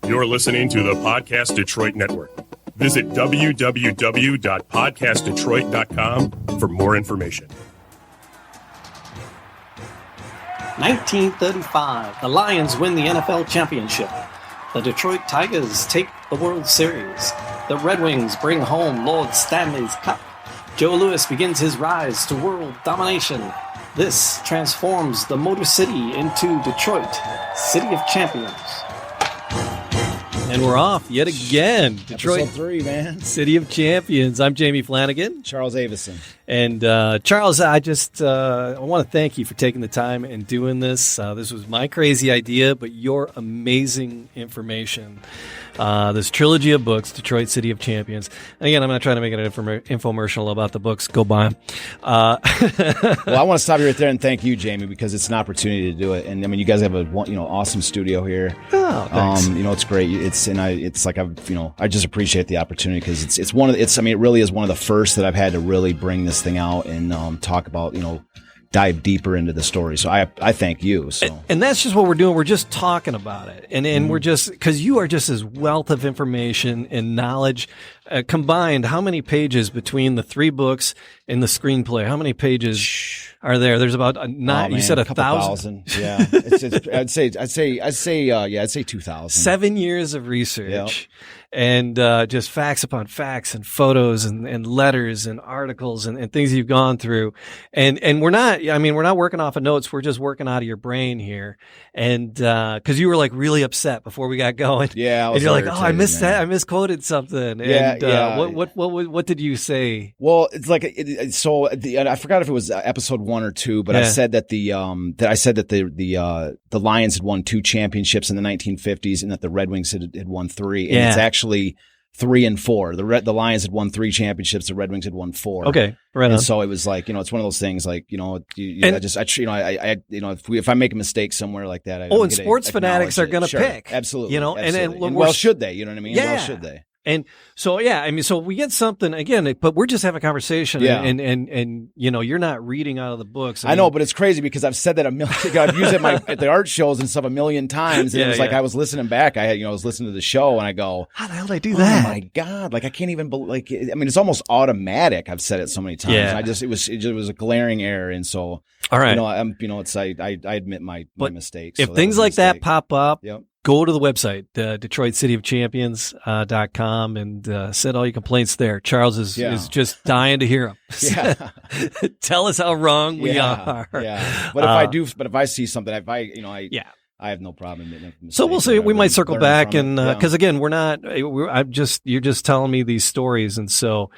You're listening to the Podcast Detroit Network. Visit www.podcastdetroit.com for more information. 1935, the Lions win the NFL championship. The Detroit Tigers take the World Series. The Red Wings bring home Lord Stanley's Cup. Joe Louis begins his rise to world domination. This transforms the Motor City into Detroit, City of Champions. And we're off yet again. Detroit, Episode 3, man. City of Champions. I'm Jamie Flanagan. Charles Avison. And Charles, I want to thank you for taking the time and doing this. This was my crazy idea, but your amazing information. This trilogy of books, Detroit City of Champions. And again, I'm not trying to make an infomercial about the books. Go buy them. Well, I want to stop you right there and thank you, Jamie, because it's an opportunity to do it. And I mean, you guys have a awesome studio here. Oh, thanks. It's great. I just appreciate the opportunity because it really is one of the first that I've had to really bring this thing out and talk about, dive deeper into the story. So I thank you. So. And that's just what we're doing. We're just talking about it. And we're just, because you are just this wealth of information and knowledge combined. How many pages between the 3 books and the screenplay? How many pages are there? There's about you said 1,000. Yeah. I'd say 2,000. 7 years of research. Yep. And just facts upon facts and photos and letters and articles and things you've gone through. And we're not working off of notes. We're just working out of your brain here. And because you were like really upset before we got going. Yeah. And you're like, I missed that. I misquoted something. And what did you say? Well, it's like, I forgot if it was episode 1 or 2, but I said that the Lions had won 2 championships in the 1950s and that the Red Wings had won 3. And it's actually 3 and 4. The Lions had won 3 championships. The Red Wings had won 4. Okay, right on. And so it was like, it's one of those things like, if I make a mistake somewhere like that, and sports fanatics are going to pick. Absolutely. Absolutely. And well, should they? You know what I mean? Yeah. Well, should they? And so, so we get something again, but we're just having a conversation and you're not reading out of the books. I know, but it's crazy because I've said that I've used it at the art shows and stuff a million times. And it was like, I was listening back. I was listening to the show and I go, how the hell did I do that? Oh my God. Like, I can't even it's almost automatic. I've said it so many times. Yeah. It was a glaring error. And so, all right. I admit my mistakes. If things like that pop up, yep. Go to the website, DetroitCityOfChampions.com, and send all your complaints there. Charles is just dying to hear them. Yeah. Tell us how wrong we are. Yeah. But if I see something, I have no problem admitting a mistake. So we'll see. We might circle back, and because again, you're just telling me these stories, and so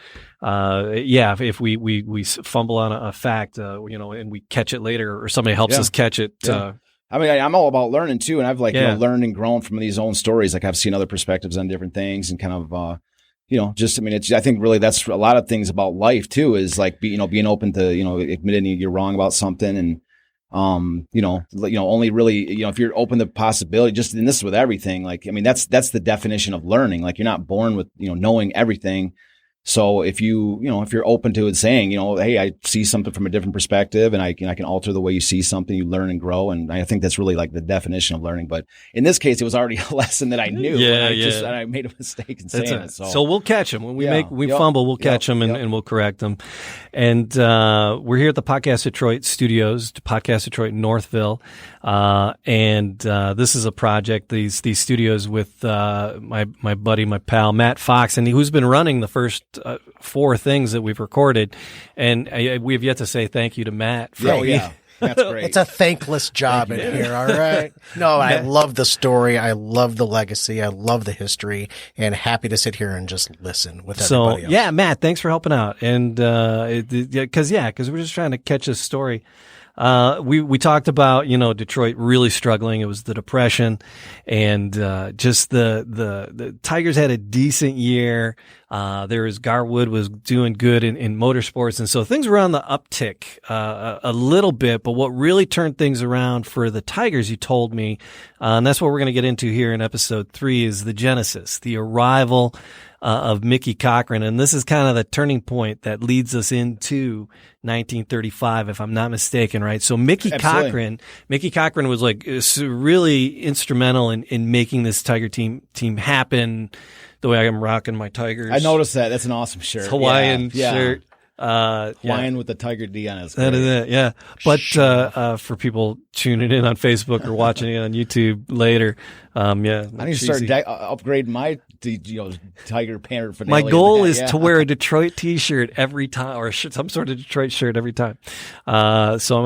if we fumble on a fact, and we catch it later, or somebody helps us catch it. Yeah. I'm all about learning too, and I've learned and grown from these own stories. Like I've seen other perspectives on different things, and kind of I think really that's a lot of things about life too. Is like being open to admitting you're wrong about something, and only really if you're open to possibility. And this is with everything. That's the definition of learning. Like you're not born with knowing everything. So if you're open to it, saying, hey, I see something from a different perspective, and I can alter the way you see something, you learn and grow, and I think that's really like the definition of learning. But in this case, it was already a lesson that I knew. And I made a mistake in saying it. So we'll catch them when we fumble. We'll catch them and we'll correct them. And we're here at the Podcast Detroit studios, Podcast Detroit Northville, and this is a project. These studios with my buddy, my pal Matt Fox, and who's been running the first 4 things that we've recorded, and we have yet to say thank you to Matt. That's great. It's a thankless job in here, all right? No, I love the story. I love the legacy. I love the history, and happy to sit here and just listen with everybody else. Yeah, Matt, thanks for helping out. And because we're just trying to catch this story. We talked about, Detroit really struggling. It was the Depression, and just the Tigers had a decent year. There is Garwood was doing good in motorsports. And so things were on the uptick a little bit. But what really turned things around for the Tigers, you told me, and that's what we're going to get into here in episode 3, is the genesis, the arrival of Mickey Cochrane. And this is kind of the turning point that leads us into 1935, if I'm not mistaken, right? So Mickey Cochrane was really instrumental in making this Tiger team happen the way I'm rocking my Tigers. I noticed that. That's an awesome shirt. It's Hawaiian shirt. Hawaiian with the Tiger D on it. That is it, yeah. But for people tuning in on Facebook or watching it on YouTube later, I need to start upgrading my Tiger paraphernalia. My goal is to wear a Detroit T-shirt every time, or some sort of Detroit shirt every time. So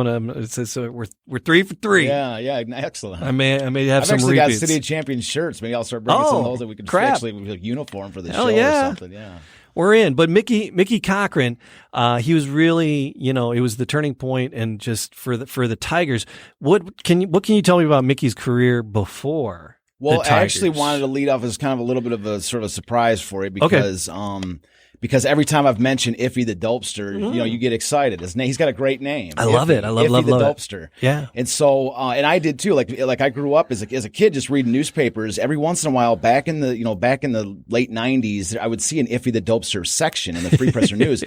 we're 3 for 3. Yeah, excellent. I may have some actually repeats. got City of Champions shirts. Maybe I'll start bringing some of those that we could actually uniform for the show or something. Yeah. We're in. But Mickey Cochrane, he was really, it was the turning point, and just for the Tigers. What can you tell me about Mickey's career before? Well, I actually wanted to lead off as kind of a little bit of a sort of surprise for you because because every time I've mentioned Iffy the Dopester, you get excited. He's got a great name. I love it. I love Iffy the it. Dopester. Yeah. And so, and I did too. Like I grew up as a kid just reading newspapers. Every once in a while, back in the late 90s, I would see an Iffy the Dopester section in the Free Press or News.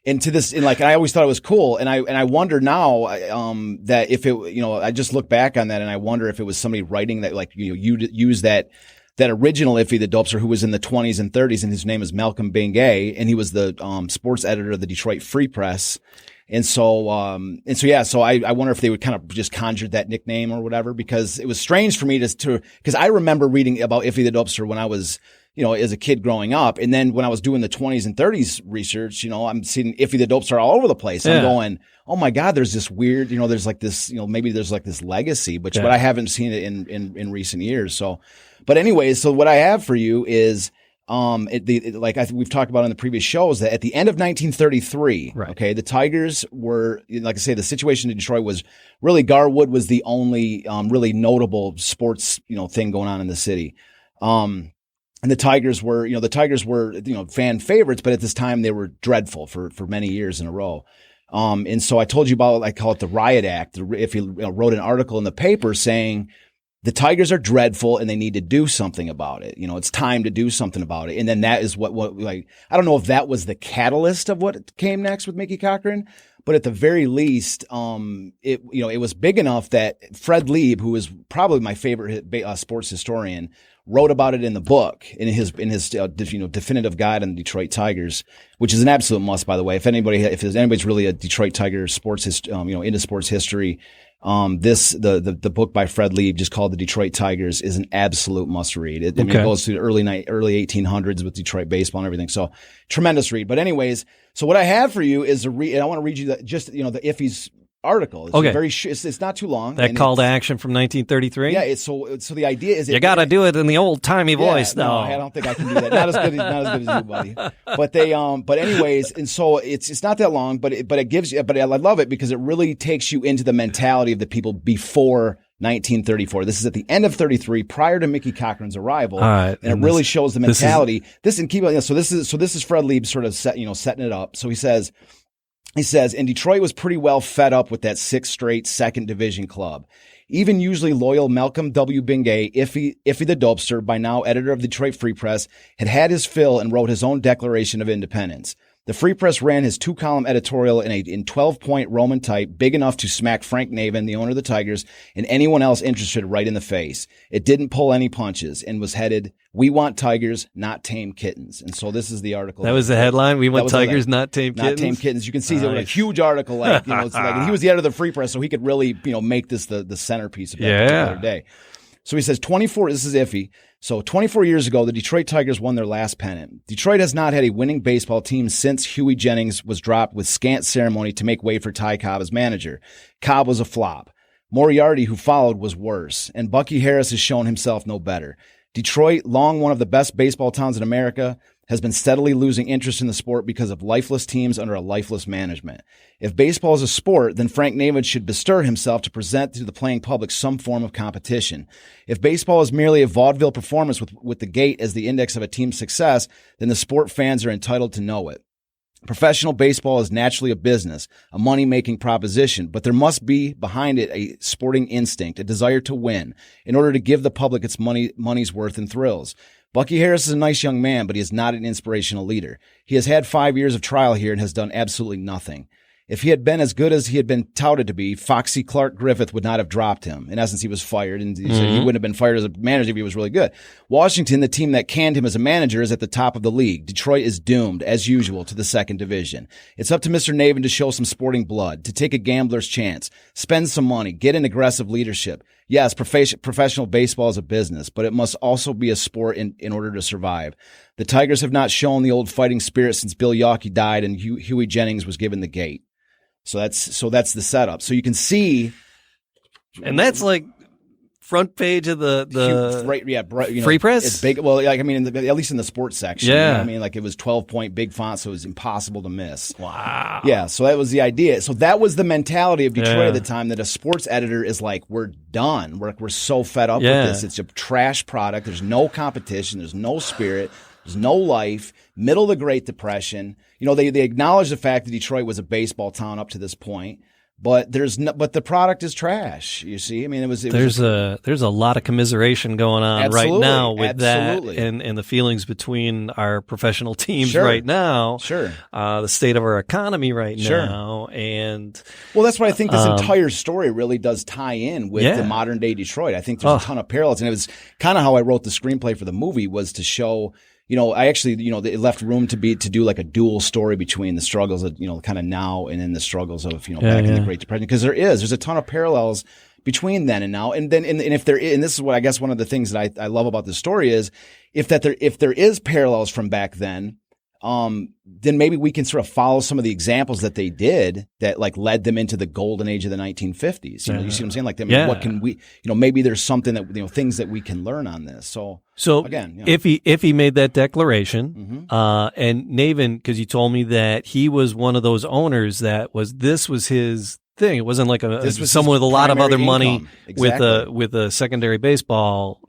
And I always thought it was cool. And I wonder now, that if it, I just look back on that and I wonder if it was somebody writing that, you use that original Iffy the Dopester who was in the 20s and 30s, and his name is Malcolm Bengay, and he was the sports editor of the Detroit Free Press. And so I wonder if they would kind of just conjured that nickname or whatever, because it was strange for me because I remember reading about Iffy the Dopester when I was, as a kid growing up. And then when I was doing the 20s and 30s research, I'm seeing Iffy the Dopester all over the place. Yeah. I'm going, oh my God, there's this weird, there's like this, maybe there's like this legacy, but I haven't seen it in recent years. So, but anyways, so what I have for you is, we've talked about in the previous shows, that at the end of 1933, okay, the Tigers were, like I say, the situation in Detroit was really Garwood was the only, really notable sports, thing going on in the city. And the Tigers were, fan favorites, but at this time they were dreadful for many years in a row. And so I told you about, I call it the Riot Act. If you wrote an article in the paper saying the Tigers are dreadful and they need to do something about it. It's time to do something about it. And then that is what I don't know if that was the catalyst of what came next with Mickey Cochrane, but at the very least, it was big enough that Fred Lieb, who is probably my favorite sports historian, wrote about it in the book, in his definitive guide on the Detroit Tigers, which is an absolute must, by the way. If anybody's really a Detroit Tiger sports, into sports history, the book by Fred Lieb, just called The Detroit Tigers, is an absolute must read. It goes through the early 1800s with Detroit baseball and everything. So tremendous read. But anyways, so what I have for you is and I want to read you the Iffy's article. It's it's not too long. That call to action from 1933. Yeah. So the idea is you got to do it in the old timey voice. No, I don't think I can do that. Not as good as you, buddy. But anyways, and so it's not that long, but it gives you. But I love it because it really takes you into the mentality of the people before 1934. This is at the end of 33, prior to Mickey Cochrane's arrival, and it really shows the mentality. This is Fred Lieb sort of setting it up. So he says, and Detroit was pretty well fed up with that 6th straight second division club. Even usually loyal Malcolm W. Bengay, Iffy the Dopester, by now editor of the Detroit Free Press, had his fill and wrote his own Declaration of Independence. The Free Press ran his 2-column editorial in 12-point Roman type, big enough to smack Frank Navin, the owner of the Tigers, and anyone else interested right in the face. It didn't pull any punches and was headed, "We want Tigers, not tame kittens." And so this is the article. That was the headline. We want Tigers, not tame kittens. Not tame kittens. You can see it was a huge article. And he was the editor of the Free Press, so he could really, make this the centerpiece of that particular day. So he says, 24. This is Iffy. So 24 years ago, the Detroit Tigers won their last pennant. Detroit has not had a winning baseball team since Huey Jennings was dropped with scant ceremony to make way for Ty Cobb as manager. Cobb was a flop. Moriarty, who followed, was worse. And Bucky Harris has shown himself no better. Detroit, long one of the best baseball towns in America, has been steadily losing interest in the sport because of lifeless teams under a lifeless management. If baseball is a sport, then Frank Navin should bestir himself to present to the playing public some form of competition. If baseball is merely a vaudeville performance with the gate as the index of a team's success, then the sport fans are entitled to know it. Professional baseball is naturally a business, a money-making proposition, but there must be behind it a sporting instinct, a desire to win, in order to give the public its money's worth in thrills. Bucky Harris is a nice young man, but he is not an inspirational leader. He has had 5 years of trial here and has done absolutely nothing. If he had been as good as he had been touted to be, Foxy Clark Griffith would not have dropped him. In essence, he was fired, and he said he wouldn't have been fired as a manager if he was really good. Washington, the team that canned him as a manager, is at the top of the league. Detroit is doomed, as usual, to the second division. It's up to Mr. Navin to show some sporting blood, to take a gambler's chance, spend some money, get an aggressive leadership. Yes, professional baseball is a business, but it must also be a sport in order to survive. The Tigers have not shown the old fighting spirit since Bill Yawkey died and Huey Jennings was given the gate. So that's the setup. So you can see, and that's like front page of the right, yeah, Free Press. It's big. Well, like I mean, at least in the sports section. Yeah, you know what I mean, like it was 12-point big font, so it was impossible to miss. Wow. Yeah, so that was the idea. So that was the mentality of Detroit at the time. That a sports editor is like, we're done. We're so fed up with this. It's a trash product. There's no competition. There's no spirit. There's no life. Middle of the Great Depression. You know, they acknowledge the fact that Detroit was a baseball town up to this point, but but the product is trash. You see, I mean, there's a lot of commiseration going on right now with that and the feelings between our professional teams right now. Sure. The state of our economy right now, and that's what I think this entire story really does tie in with the modern day Detroit. I think there's a ton of parallels, and it was kind of how I wrote the screenplay for the movie, was to show. You know, I actually, it left room to do like a dual story between the struggles of, kind of now and then the struggles of, back in the Great Depression. Because there's a ton of parallels between then and now. And then, and if there is, and this is what I guess one of the things that I love about this story is if there is parallels from back then, then maybe we can sort of follow some of the examples that they did that like led them into the golden age of the 1950s. You see what I'm saying? Like, what can we, maybe there's something that, things that we can learn on this. So again, if he made that declaration, and Navin, because you told me that he was one of those owners this was his thing. It wasn't like someone with a lot of other money with a secondary baseball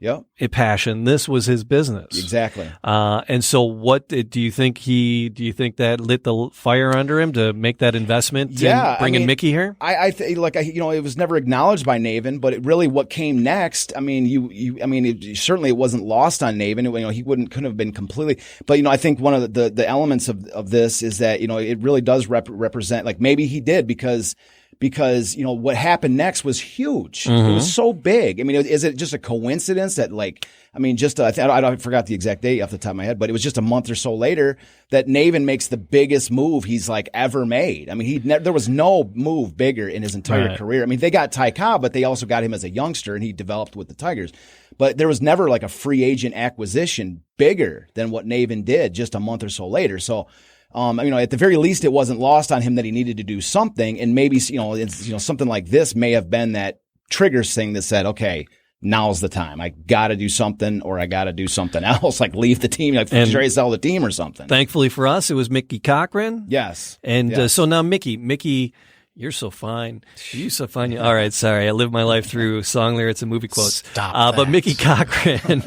passion. This was his business. Exactly. And so what do you think that lit the fire under him to make that investment in bringing Mickey here? I think it was never acknowledged by Navin, but what came next, I mean, certainly it wasn't lost on Navin. He couldn't have been completely, but I think one of the elements of this is that, it really does represent, like maybe he did because what happened next was huge. It was so big. I mean, is it just a coincidence that I forgot the exact date off the top of my head, but it was just a month or so later that Navin makes the biggest move he's like ever made. I mean, there was no move bigger in his entire career. I mean, they got Ty Cobb, but they also got him as a youngster and he developed with the Tigers. But there was never like a free agent acquisition bigger than what Navin did just a month or so later. So, at the very least, it wasn't lost on him that he needed to do something, and maybe something like this may have been that trigger thing that said, "Okay, now's the time. I got to do something, or I got to do something else, like leave the team, like straight sell the team or something." Thankfully for us, it was Mickey Cochrane. Yes, and so now Mickey. You're so fine. You're so fine. All right, sorry. I live my life through song lyrics and movie quotes. Stop but Mickey Cochrane.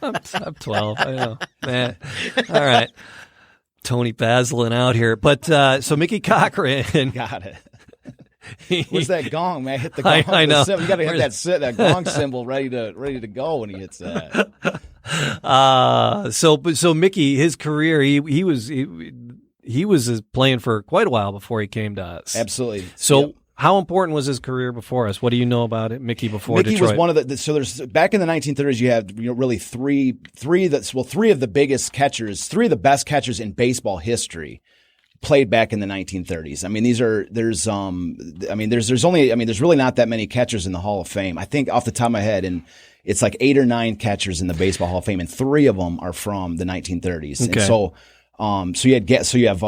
I'm 12. I know. All right. Tony Basilin out here. But so Mickey Cochrane. Got it. Where's that gong, man? Hit the gong. I know. You got to hit that gong cymbal ready to go when he hits that. So Mickey, his career, he was playing for quite a while before he came to us. Absolutely. So how important was his career before us? What do you know about it, Mickey, before Mickey Detroit? Was one of so there's back in the 1930s you have really three of the biggest catchers, three of the best catchers in baseball history played back in the 1930s. I mean, there's really not that many catchers in the Hall of Fame. I think off the top of my head, and it's like 8 or 9 catchers in the Baseball Hall of Fame, and 3 of them are from the 1930s. Okay. And so you have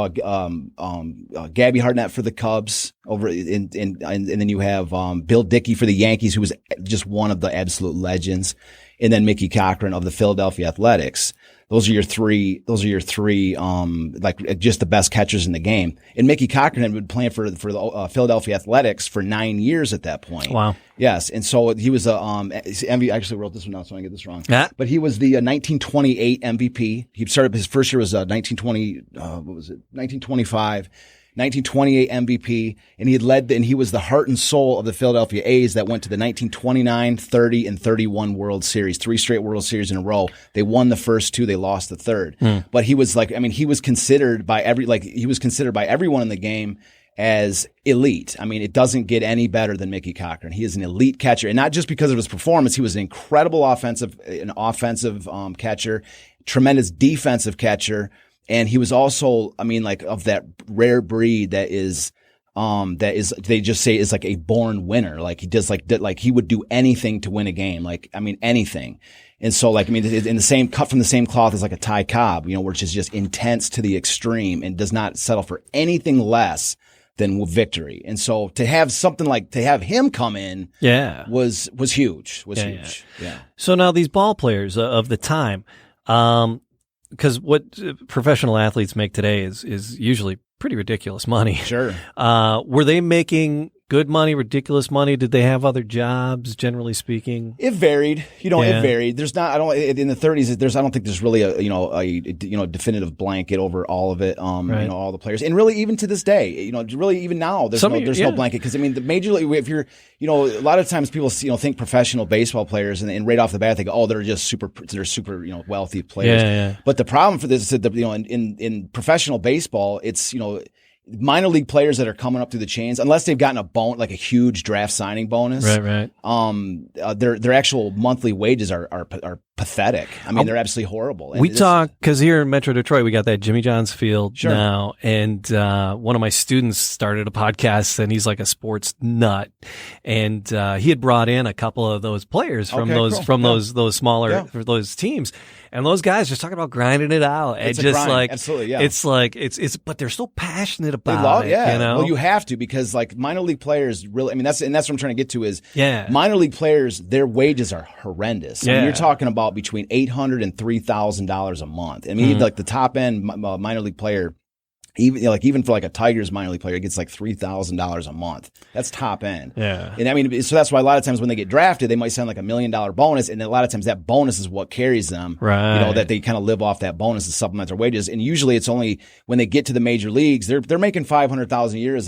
Gabby Hartnett for the Cubs and then you have Bill Dickey for the Yankees, who was just one of the absolute legends. and then Mickey Cochrane of the Philadelphia Athletics. Those are your three, like just the best catchers in the game. And Mickey Cochrane had been playing for the Philadelphia Athletics for 9 years at that point. Wow. Yes. And so he was I actually wrote this one down so I don't get this wrong. Yeah. But he was the 1928 MVP. He started, his first year was 1925. 1928 MVP, and he was the heart and soul of the Philadelphia A's that went to the 1929, 30, and 31 World Series, 3 straight World Series in a row. They won the first 2, they lost the third. But he was he was considered by everyone in the game as elite. I mean, it doesn't get any better than Mickey Cochrane. He is an elite catcher, and not just because of his performance. He was an incredible offensive catcher, tremendous defensive catcher. And he was also, of that rare breed that is, they just say is like a born winner. Like he does, like he would do anything to win a game. Anything. And so, in the same cut from the same cloth as like a Ty Cobb, which is just intense to the extreme and does not settle for anything less than victory. And so to have him come in, was huge. Huge. Yeah. So now these ball players of the time, because what professional athletes make today is usually pretty ridiculous money. Sure. Were they making good money, ridiculous money? Did they have other jobs, generally speaking? It varied. It varied. There's not. In the 30s. I don't think there's really a definitive blanket over all of it. Right. All the players, and really even to this day, really even now, there's no blanket because the major league. If you're, a lot of times people think professional baseball players, and right off the bat they go, oh, they're just super wealthy players. Yeah. But the problem for this is that in professional baseball, it's minor league players that are coming up through the chains, unless they've gotten a huge draft signing bonus, right. Their actual monthly wages are pathetic. They're absolutely horrible. And we talk because here in Metro Detroit, we got that Jimmy John's Field Sure. now, and one of my students started a podcast, and he's like a sports nut, and he had brought in a couple of those players from those smaller those teams. And those guys just talking about grinding it out. It's just grind. like, absolutely, yeah. It's, but they're so passionate about it. Yeah. Well, you have to, because minor league players really, that's what I'm trying to get to is minor league players, their wages are horrendous. Yeah. You're talking about between $800 and $3,000 a month. The top end minor league player, even for a Tigers minor league player, it gets $3,000 a month. That's top end. Yeah. And so that's why a lot of times when they get drafted, they might sign $1 million bonus, and a lot of times that bonus is what carries them. Right. That they kind of live off that bonus to supplement their wages. And usually it's only when they get to the major leagues, they're making $500,000 a year as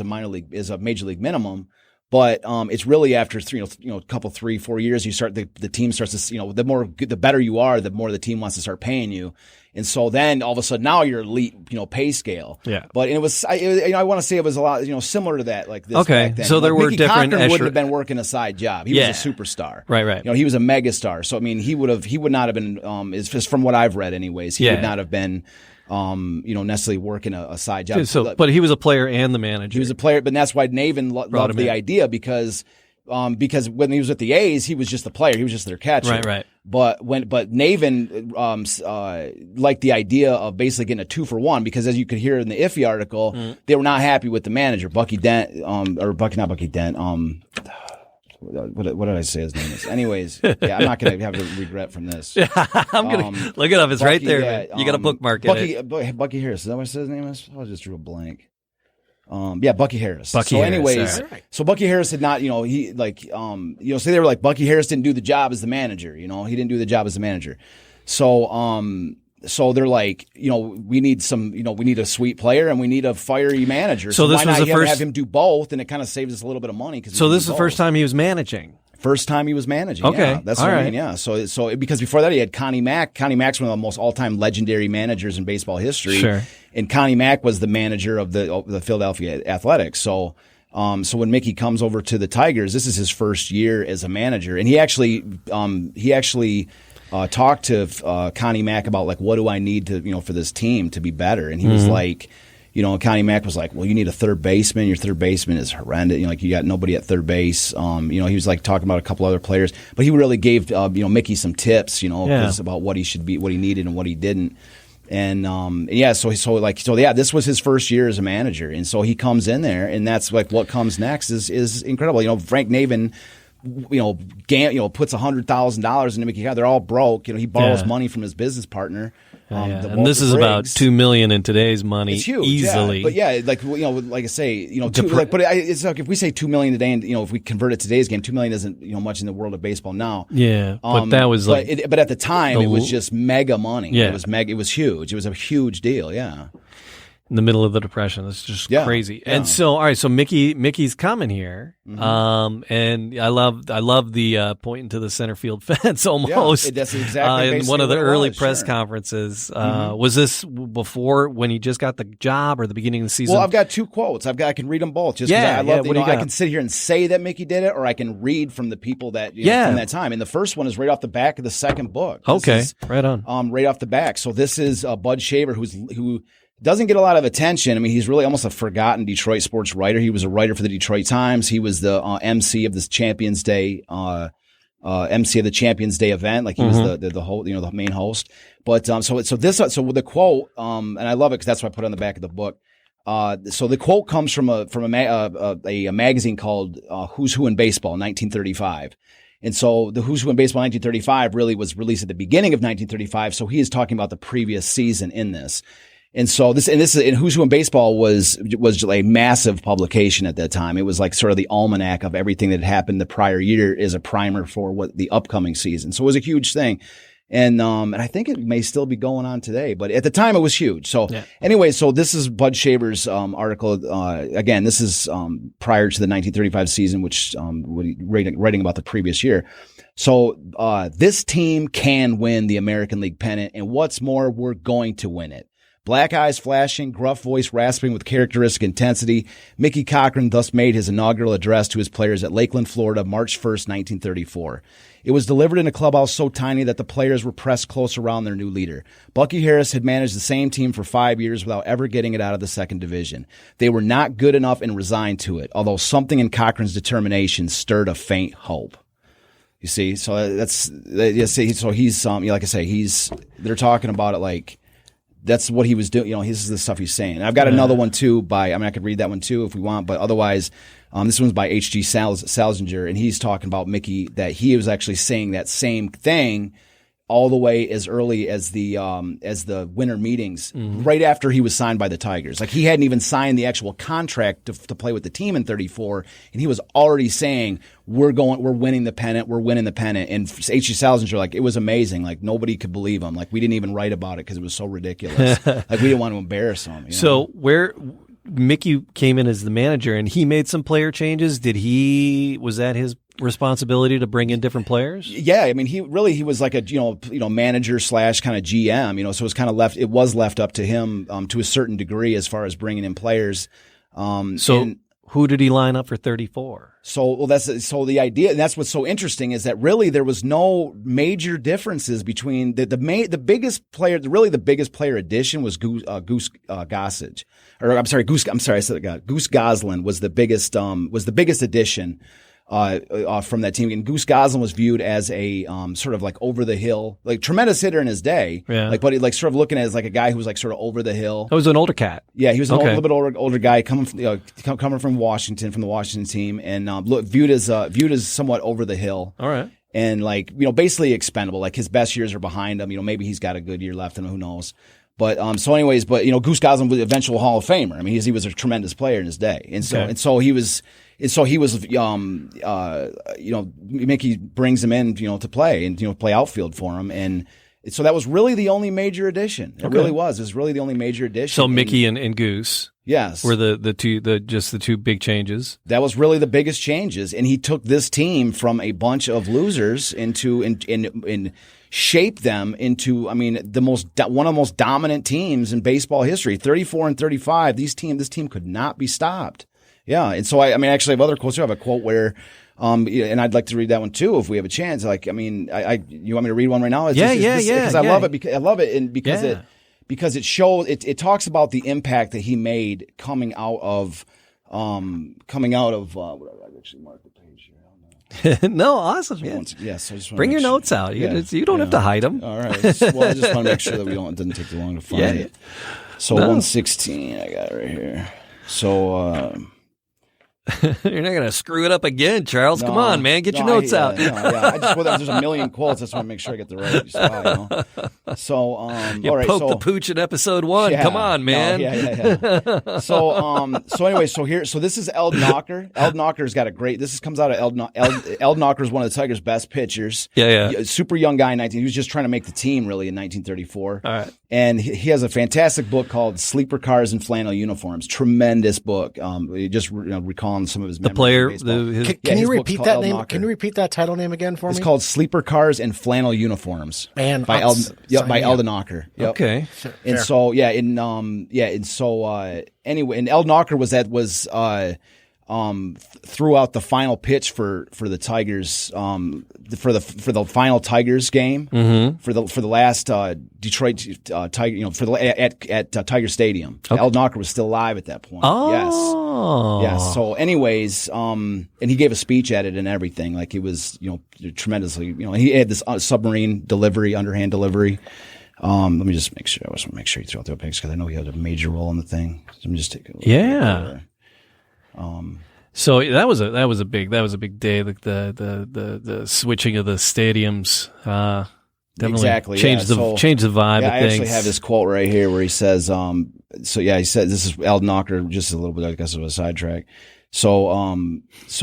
a major league minimum. But it's really after 3-4 years, you start the team starts to the better you are, the more the team wants to start paying you, and so then all of a sudden now you're elite pay scale. Yeah. But it was I want to say it was a lot similar to that this. Okay. Back then. So there were Mickey different. Cochrane wouldn't have been working a side job. He was a superstar. Right. He was a megastar. So he would not have been. Is just from what I've read, anyways. He would not have been. Necessarily working a side job. But he was a player and the manager. He was a player, but that's why Navin loved the idea because when he was with the A's, he was just the player. He was just their catcher. Right. But Navin liked the idea of basically getting a 2-for-1 because, as you could hear in the Iffy article, they were not happy with the manager, Bucky Dent, not Bucky Dent. What did I say his name is? Anyways, I'm not going to have a regret from this. I'm going to look it up. It's right there. You got to bookmark it. Bucky Harris. Is that what his name is? I just drew a blank. Bucky Harris. Harris. So Bucky Harris had not, say they were like, Bucky Harris didn't do the job as the manager. He didn't do the job as the manager. So they're like, we need a sweet player and we need a fiery manager. So this why was not the first have him do both, and it kind of saves us a little bit of money. So this is the first time he was managing. First time he was managing. Okay. Yeah, that's what I mean. Yeah. So because before that he had Connie Mack. Connie Mack's one of the most all-time legendary managers in baseball history. Sure. And Connie Mack was the manager of the Philadelphia Athletics. So when Mickey comes over to the Tigers, this is his first year as a manager, and he actually talked to Connie Mack about what do I need to for this team to be better, and he was like. Connie Mack was like, well, you need a third baseman. Your third baseman is horrendous. You got nobody at third base. He was talking about a couple other players, but he really gave, Mickey some tips, about what he should be, what he needed and what he didn't. And, this was his first year as a manager. And so he comes in there, and that's what comes next is incredible. Frank Navin puts $100,000 into Mickey Cochrane. They're all broke. He borrows money from his business partner. And this is about $2 million in today's money. It's huge, easily. But like I say, it's like if we say $2 million today, and if we convert it to today's game, $2 million isn't much in the world of baseball now. Yeah, but that was but at the time it was just mega money. Yeah. It was huge. It was a huge deal. Yeah. In the middle of the Depression. It's just crazy. Yeah. And so, all right, so Mickey's coming here. And I love the pointing to the center field fence almost. Yeah, that's exactly in one of the early press conferences. Was this before when he just got the job or the beginning of the season? Well, I've got two quotes. I can read them both. Just I love I can sit here and say that Mickey did it, or I can read from the people that from that time. And the first one is right off the back of the second book. Right on. Right off the back. So this is Bud Shaver, who doesn't get a lot of attention. I mean, he's really almost a forgotten Detroit sports writer. He was a writer for the Detroit Times. He was the MC of this Champions Day, MC of the Champions Day event. Like he was the whole, the main host. But so with the quote, and I love it because that's what I put on the back of the book. So the quote comes from a magazine called Who's Who in Baseball, 1935. And so the Who's Who in Baseball 1935 really was released at the beginning of 1935. So he is talking about the previous season in this. And so this Who's Who in Baseball was a massive publication at that time. It was like sort of the almanac of everything that had happened the prior year as a primer for what the upcoming season. So it was a huge thing. And I think it may still be going on today, but at the time it was huge. So anyway, so this is Bud Shaver's article. Again, this is prior to the 1935 season, which writing about the previous year. So this team can win the American League pennant, and what's more, we're going to win it. Black eyes flashing, gruff voice rasping with characteristic intensity, Mickey Cochrane thus made his inaugural address to his players at Lakeland, Florida, March 1st, 1934. It was delivered in a clubhouse so tiny that the players were pressed close around their new leader. Bucky Harris had managed the same team for 5 years without ever getting it out of the second division. They were not good enough and resigned to it, although something in Cochrane's determination stirred a faint hope. You see, so so he's like I say, they're talking about it like that's what he was doing. This is the stuff he's saying. And I've got another one too I could read that one too if we want, but otherwise, this one's by H.G. Salzinger, and he's talking about Mickey, that he was actually saying that same thing all the way as early as the winter meetings, right after he was signed by the Tigers. Like he hadn't even signed the actual contract to play with the team in 34, and he was already saying, we're winning the pennant. And H.G. Salzinger, like, it was amazing. Like nobody could believe him. Like we didn't even write about it because it was so ridiculous. Like we didn't want to embarrass him. So where Mickey came in as the manager and he made some player changes, was that his responsibility to bring in different players? Yeah, I mean, he was like a manager / kind of GM, so it was left up to him to a certain degree as far as bringing in players. Who did he line up for 34? So the idea, and that's what's so interesting, is that really there was no major differences between the biggest player. Really, the biggest player addition was Goose Goslin was the biggest addition from that team. And Goose Goslin was viewed as a sort of like over the hill, like tremendous hitter in his day. Yeah. Like, but he like sort of looking at as like a guy who was like sort of over the hill. Oh, he was an older cat. Yeah, he was a little bit older guy coming from Washington, from the Washington team, and viewed as somewhat over the hill. All right. And basically expendable. Like his best years are behind him. Maybe he's got a good year left, and who knows. But Goose Goslin was an eventual Hall of Famer. I mean, he was a tremendous player in his day, so he was. Mickey brings him in, to play and, play outfield for him. And so that was really the only major addition. It really was. It was really the only major addition. So Mickey and Goose. Yes. Were the two big changes. That was really the biggest changes. And he took this team from a bunch of losers and shaped them into, one of the most dominant teams in baseball history. 34 and 35. This team could not be stopped. Yeah, and so I actually have other quotes. I have a quote where, and I'd like to read that one too if we have a chance. Like, you want me to read one right now? Because I love it. Because it shows it talks about the impact that he made coming out of. I actually marked the page here. No, awesome. So I just bring your notes out. You don't have to hide them. All right. I just want to make sure that it doesn't take too long to find it. So 116, I got it right here. So. You're not going to screw it up again, Charles. Come on, man. Get your notes out. I just there's a million quotes. I just want to make sure I get the right spot. So, all right. Poke the pooch in episode 1. Yeah, Come on, man. Yeah. So anyway, so this is Eld Knocker. Eld Knocker's got a great. This comes out of Eld Knocker is one of the Tigers' best pitchers. Yeah. Super young guy, 19. He was just trying to make the team really in 1934. All right. And he has a fantastic book called Sleeper Cars and Flannel Uniforms. Tremendous book. Just recalling some of his memories. The player. Can you repeat that name? Knocker. Can you repeat that title name again for me? It's called Sleeper Cars and Flannel Uniforms. And by Eld Knocker. Yep. Okay. And so anyway, and Eld Knocker throughout the final pitch for the Tigers for the final Tigers game for the last Detroit Tiger at Tiger Stadium. Okay. Eld Knocker was still alive at that point. Oh. Yes. So anyways, and he gave a speech at it and everything. Like he was tremendously he had this submarine delivery, underhand delivery. Let me just make sure. I just want to make sure you throw out the openings because I know he had a major role in the thing. So let me just take a look. Yeah. So that was a big day. The switching of the stadiums definitely exactly changed the vibe. Yeah, of I things. actually have this quote right here where he says, he said this is Eld Knocker, just a little bit, I guess, of a sidetrack. So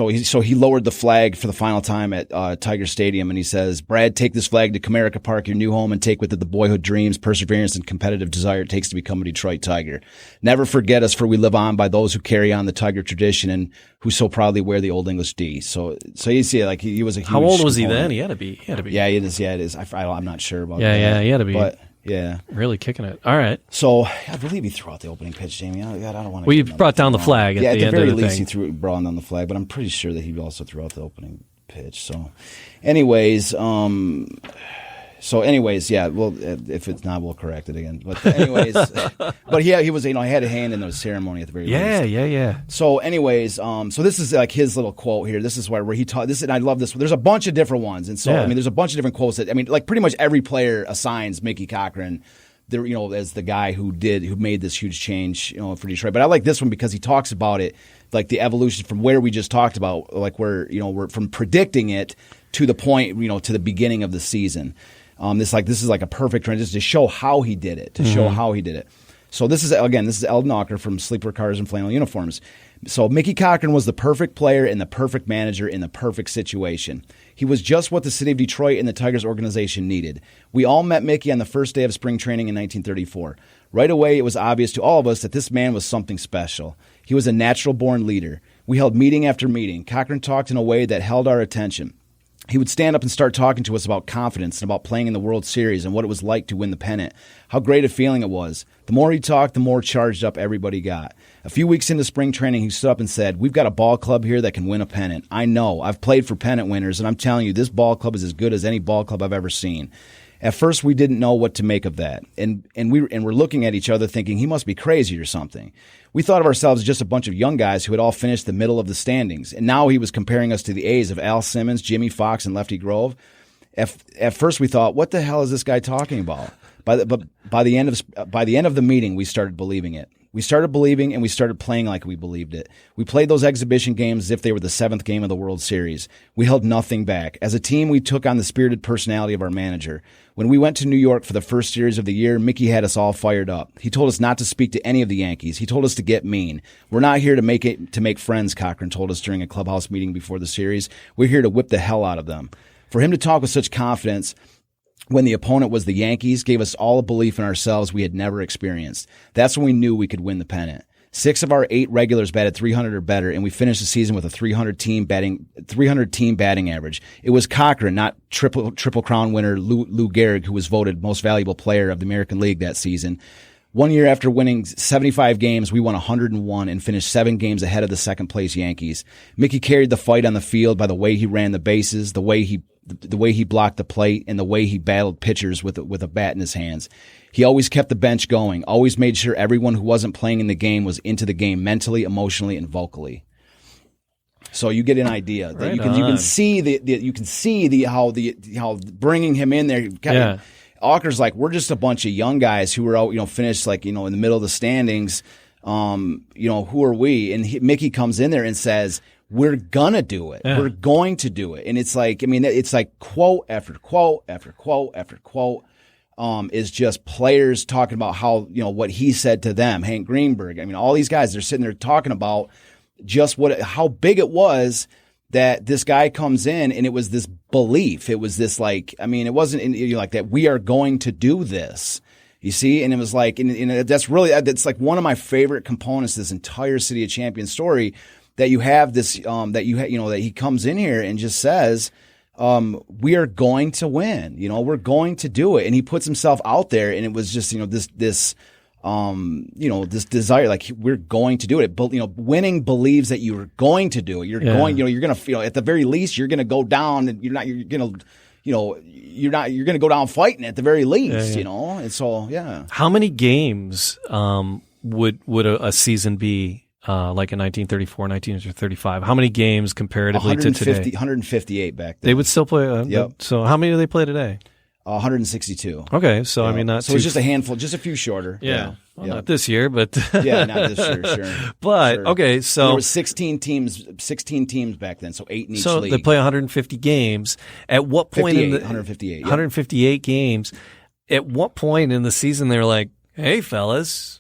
he lowered the flag for the final time at Tiger Stadium, and he says, "Brad, take this flag to Comerica Park, your new home, and take with it the boyhood dreams, perseverance, and competitive desire it takes to become a Detroit Tiger. Never forget us, for we live on by those who carry on the Tiger tradition and who so proudly wear the Old English D." So you see, like he was a huge. How old was he component. then? He had to be. Yeah, it is. Yeah, it is. I'm not sure about. Yeah, he had to be. But yeah, really kicking it. All right. So I believe he threw out the opening pitch, Jamie. I don't want to. Well, you brought down the flag at the end of the very thing. least he brought down the flag, but I'm pretty sure that he also threw out the opening pitch. So, anyways, yeah. Well, if it's not, we'll correct it again. But anyways, but he was, he had a hand in the ceremony at the very least. Yeah. So, anyways, so this is like his little quote here. This is where he taught this, and I love this. There's a bunch of different ones, and so there's a bunch of different quotes that like pretty much every player assigns Mickey Cochrane, as the guy who made this huge change, for Detroit. But I like this one because he talks about it, like the evolution from where we just talked about, like where we're from predicting it to the point, to the beginning of the season. This is like a perfect transition to show how he did it. So this is Eld Knocker from Sleeper Cars and Flannel Uniforms. So Mickey Cochrane was the perfect player and the perfect manager in the perfect situation. He was just what the city of Detroit and the Tigers organization needed. We all met Mickey on the first day of spring training in 1934. Right away, it was obvious to all of us that this man was something special. He was a natural-born leader. We held meeting after meeting. Cochrane talked in a way that held our attention. He would stand up and start talking to us about confidence and about playing in the World Series and what it was like to win the pennant. How great a feeling it was. The more he talked, the more charged up everybody got. A few weeks into spring training, he stood up and said, "We've got a ball club here that can win a pennant. I know. I've played for pennant winners, and I'm telling you, this ball club is as good as any ball club I've ever seen." At first, we didn't know what to make of that, and we're looking at each other thinking he must be crazy or something. We thought of ourselves as just a bunch of young guys who had all finished the middle of the standings, and now he was comparing us to the A's of Al Simmons, Jimmy Fox, and Lefty Grove. At first, we thought, "What the hell is this guy talking about?" But by the end of the meeting, we started believing it. We started believing, and we started playing like we believed it. We played those exhibition games as if they were the 7th game of the World Series. We held nothing back. As a team, we took on the spirited personality of our manager. When we went to New York for the first series of the year, Mickey had us all fired up. He told us not to speak to any of the Yankees. He told us to get mean. "We're not here to make friends," Cochrane told us during a clubhouse meeting before the series. "We're here to whip the hell out of them." For him to talk with such confidence when the opponent was the Yankees gave us all a belief in ourselves we had never experienced. That's when we knew we could win the pennant. 6 of our 8 regulars batted .300 or better, and we finished the season with a 300 team batting average. It was Cochrane, not triple crown winner Lou Gehrig, who was voted most valuable player of the American League that season. One year after winning 75 games, we won 101 and finished 7 games ahead of the second-place Yankees. Mickey carried the fight on the field by the way he ran the bases, the way he blocked the plate, and the way he battled pitchers with a bat in his hands. He always kept the bench going, always made sure everyone who wasn't playing in the game was into the game mentally, emotionally, and vocally. So you get an idea that you can see how bringing him in there. Auker's like, we're just a bunch of young guys who were out, finished in the middle of the standings. who are we? And Mickey comes in there and says, we're gonna do it. Yeah. We're going to do it. And it's like, it's like quote after quote after quote after quote. Is just players talking about how, what he said to them, Hank Greenberg. All these guys, they're sitting there talking about just how big it was that this guy comes in, and it was this belief. It was this like, it wasn't like that. We are going to do this, you see? And it was like, and that's like one of my favorite components of this entire City of Champions story, that you have this, that he comes in here and just says, we are going to win, we're going to do it. And he puts himself out there, and it was just, this desire, like we're going to do it. But, winning believes that you're going to do it. You're going, you're going to, at the very least, you're going to go down, and you're going to go down fighting at the very least, And so, yeah. How many games, would a season be? Like in 1934, 1935. How many games comparatively to today? 158 back then. They would still play. Yep. So how many do they play today? 162. Okay, so not so it's just a handful, just a few shorter. Yeah. Well, not this year, but yeah, not this year, sure. But sure. Okay, so there were 16 teams back then, so 8 in each league. So they play 150 games. At what point 158. 158 games. At what point in the season they were like, "Hey, fellas,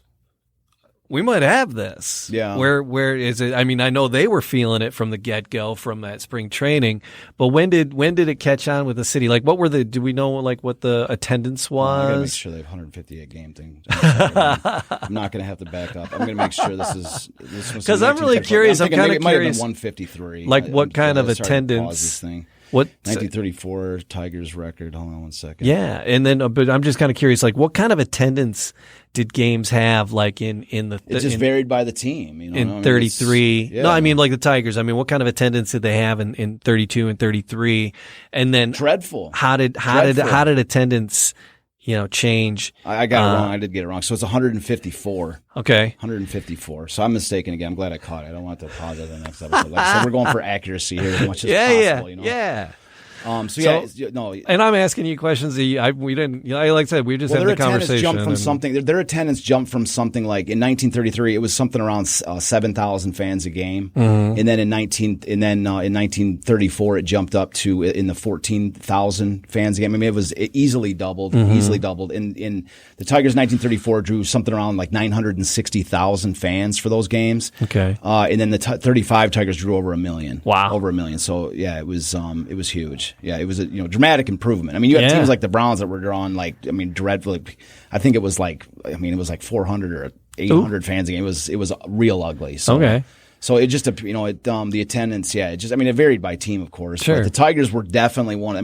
we might have this." Yeah. Where is it? I know they were feeling it from the get-go from that spring training, but when did it catch on with the city? Like, do we know like what the attendance was? I gotta make sure they have 158 game thing. I'm not gonna have to back up. I'm gonna make sure this was because I'm really curious. I'm kind of curious. It might have been 153. Like what kind of attendance? What 1934 Tigers record? Hold on one second. Yeah, and then but I'm just kind of curious, like what kind of attendance did games have? Like in the it just varied by the team. In 33, yeah. No, like the Tigers. What kind of attendance did they have in 32 and 33? And then dreadful. How did attendance change? I got it wrong. I did get it wrong. So it's 154. Okay. 154. So I'm mistaken again. I'm glad I caught it. I don't want to apologize in the next episode. So we're going for accuracy here as much as possible. Yeah. No. And I'm asking you questions that we didn't. Like I said, we just had the conversation. Their attendance jumped from something like in 1933, it was something around 7,000 fans a game, and then in 1934, it jumped up to in the 14,000 fans a game. It was easily doubled, In the Tigers, 1934 drew something around like 960,000 fans for those games. Okay, and then the 35 Tigers drew over 1 million. Wow, over 1 million. So yeah, it was huge. Yeah, it was a dramatic improvement. You had teams like the Browns that were drawing dreadfully. I think it was like 400 or 800 fans a game. It was real ugly. So, okay. So it just the attendance. Yeah, it varied by team, of course. Sure. But the Tigers were definitely one.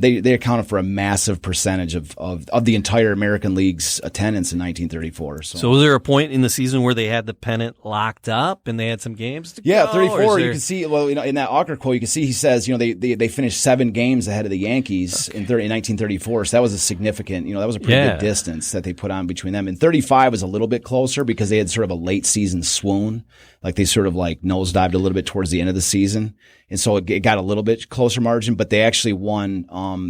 They accounted for a massive percentage of the entire American League's attendance in 1934. So was there a point in the season where they had the pennant locked up and they had some games to go? 34. You can see, in that Ocker quote, you can see he says, they finished 7 games ahead of the Yankees in 1934. So that was a significant, that was a pretty good distance that they put on between them. And 35 was a little bit closer because they had sort of a late season swoon. Like they sort of nosedived a little bit towards the end of the season. And so it got a little bit closer margin, but they actually won.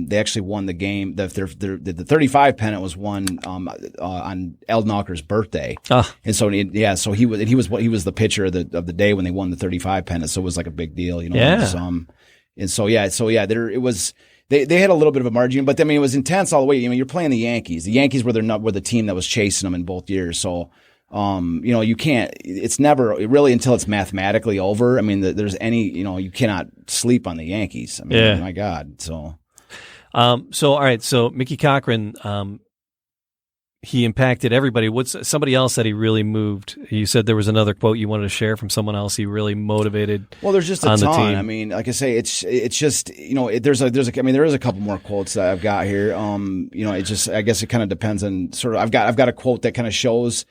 They actually won the game. The 35 pennant was won on Eldnocker's birthday, and so he was the pitcher of the day when they won the 35 pennant. So it was like a big deal, There it was. They had a little bit of a margin, but it was intense all the way. You're playing the Yankees. The Yankees were the team that was chasing them in both years. So. You can't, it's never really until it's mathematically over. There's you cannot sleep on the Yankees. My God. So, all right. So Mickey Cochrane, he impacted everybody. Somebody else that he really moved? You said there was another quote you wanted to share from someone else he really motivated. Well, there's just a ton. Like I say, it's just, there is a couple more quotes that I've got here. I guess it kind of depends on sort of, I've got a quote that kind of shows,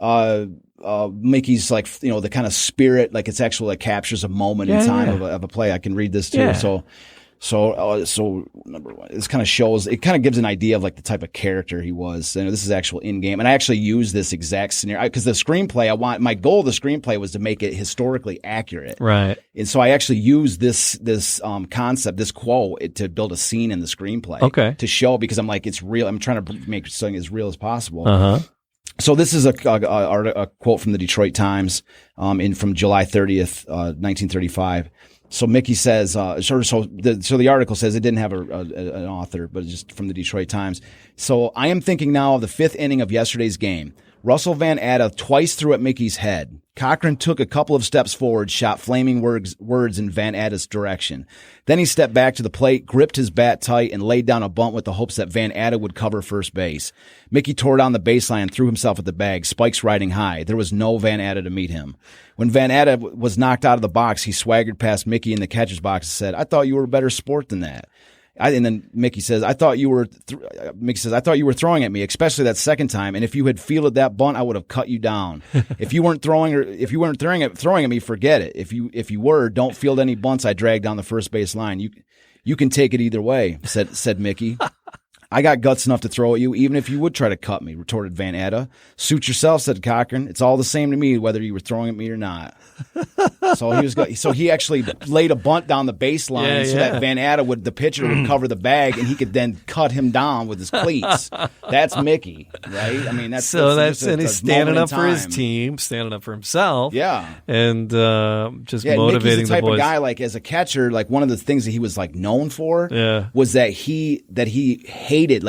Mickey's the kind of spirit, it's actually captures a moment in time of a play. I can read this too. Yeah. So number one, this kind of shows, it kind of gives an idea of the type of character he was. This is actual in game. And I actually use this exact scenario because the screenplay, my goal of the screenplay was to make it historically accurate. Right. And so I actually use this concept, this quote to build a scene in the screenplay. Okay. To show, because I'm it's real. I'm trying to make something as real as possible. Uh-huh. So this is a quote from the Detroit Times from July 30th, 1935. So Mickey says, so the article says it didn't have an author, but it's just from the Detroit Times. So I am thinking now of the 5th inning of yesterday's game. Russell Van Atta twice threw at Mickey's head. Cochrane took a couple of steps forward, shot flaming words in Van Atta's direction. Then he stepped back to the plate, gripped his bat tight, and laid down a bunt with the hopes that Van Atta would cover first base. Mickey tore down the baseline and threw himself at the bag, spikes riding high. There was no Van Atta to meet him. When Van Atta was knocked out of the box, he swaggered past Mickey in the catcher's box and said, "I thought you were a better sport than that." And then Mickey says, "I thought you were throwing at me, especially that second time. And if you had fielded that bunt, I would have cut you down. If you weren't throwing at me, forget it. If you were, don't field any bunts I dragged down the first base line. You can take it either way," said Mickey. "I got guts enough to throw at you, even if you would try to cut me," retorted Van Atta. "Suit yourself," said Cochrane. "It's all the same to me whether you were throwing at me or not." So he actually laid a bunt down the baseline that Van Atta the pitcher would cover the bag and he could then cut him down with his cleats. That's Mickey, right? I mean, that's and he's standing up for his team, standing up for himself. Yeah. And just motivating Mickey's the type boys. of guy, like as a catcher, like one of the things that he was like known for was that he hated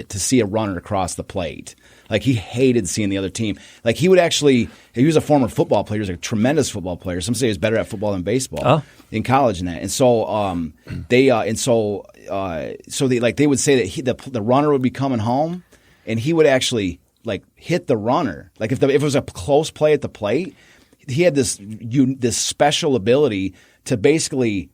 to see a runner across the plate. Like he hated seeing the other team. Like he was a former football player. He was a tremendous football player. Some say he was better at football than baseball in college and that. And so they would say that the runner would be coming home and he would actually like hit the runner. Like if it was a close play at the plate, he had this special ability to basically,